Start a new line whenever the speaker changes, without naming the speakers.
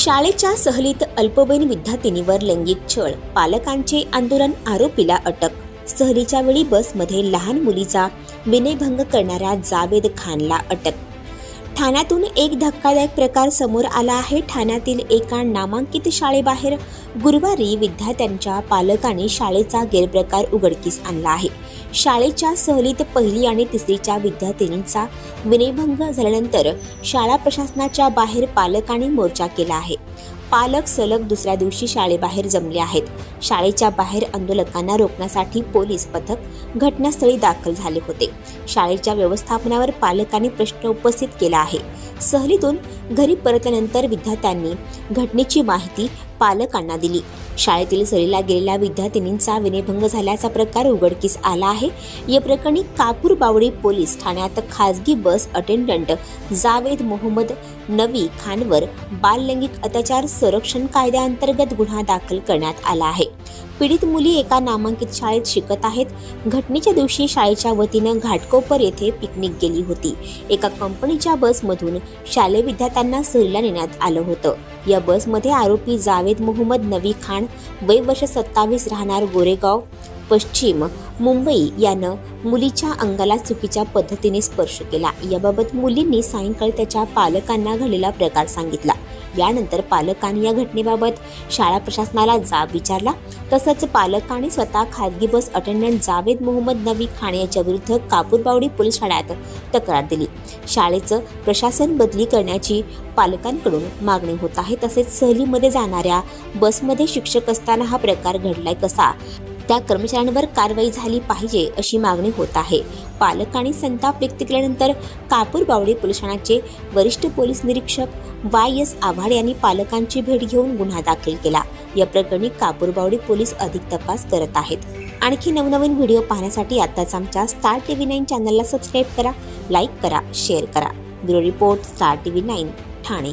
शाळेच्या सहलीत अल्पवयीन विद्यार्थिनीवर लैंगिक छळ, पालकांचे आंदोलन, आरोपीला अटक। सहलीच्या वेळी बसमध्ये लहान मुलीचा विनयभंग करणाऱ्या जावेद खानला अटक। ठाण्यातून एक धक्कादायक प्रकार समोर आला आहे। ठाण्यातील एका नामांकित शाळेबाहेर गुरुवारी विद्यार्थ्यांच्या पालकांनी शाळेचा गैरप्रकार उघडकीस आणला आहे। शाळेच्या सहलीत पहिली आणि तिसरीच्या विद्यार्थिनींचा विनयभंग झाल्यानंतर शाळा प्रशासनाच्या बाहेर पालकांनी मोर्चा केला आहे। पालक सलग दुसऱ्या दिवशी शाळेबाहेर जमले आहेत। शाळेच्या बाहेर आंदोलकांना रोखण्यासाठी पोलीस पथक घटनास्थळी दाखल झाले होते। शाळेच्या व्यवस्थापनावर पालकांनी प्रश्न उपस्थित केला आहे। सहलीतून घरी परतल्यानंतर विद्यार्थ्यांनी घटनेची माहिती पालकांना दिली। शाळेतील सहलीला गेलेल्या विद्यार्थिनींचा विनयभंग झाल्याचा प्रकार उघडकीस आला आहे। या प्रकरणी कापूरबावडी पोलीस ठाण्यात खासगी बस अटेंडंट जावेद मोहम्मद नवी खानवर बाललैंगिक अत्याचार संरक्षण कायद्याअंतर्गत गुन्हा दाखल करण्यात आला आहे। पीडित मुली एका नामांकित शाळेत शिकत आहेत। घटनेच्या दिवशी शाळेच्या वतीनं घाटकोपर येथे पिकनिक गेली होती। एका कंपनीच्या बसमधून शालेय विद्यार्थ्यांना सहलीला नेण्यात आलं होतं। या बसमध्ये आरोपी जावेद मोहम्मद नवी खान, वय वर्ष 27, राहणार गोरेगाव पश्चिम, मुंबई यानं मुलीच्या अंगाला चुकीच्या पद्धतीने स्पर्श केला। याबाबत मुलींनी सायंकाळी त्याच्या पालकांना घडलेला प्रकार सांगितला। यानंतर पालकांनी या घटनेबाबत शाळा प्रशासनाला जाब विचारला। तसंच पालकांनी स्वतः खासगी बस अटेंडंट जावेद मोहम्मद नवी खान याच्या विरुद्ध कापूरबावडी पोलीस ठाण्यात तक्रार दिली। शाळेचं प्रशासन बदली करण्याची पालकांकडून मागणी होत आहे। तसेच सहलीमध्ये जाणाऱ्या बसमध्ये शिक्षक असताना हा प्रकार घडलाय कसा, त्या कर्मचाऱ्यांवर कारवाई झाली पाहिजे अशी मागणी होत आहे। पालकांनी संताप व्यक्त केल्यानंतर कापूरबावडी पोलीस ठाण्याचे वरिष्ठ पोलीस निरीक्षक YS आव्हाड यांनी पालकांची भेट घेऊन गुन्हा दाखल केला। या प्रकरणी कापूरबावडी पोलीस अधिक तपास करत आहेत। आणखी नवनवीन व्हिडिओ पाहण्यासाठी आताच आमच्या स्टार TV9 चॅनलला सबस्क्राईब करा, लाईक करा, शेअर करा। Bureau report, star TV9 Thane.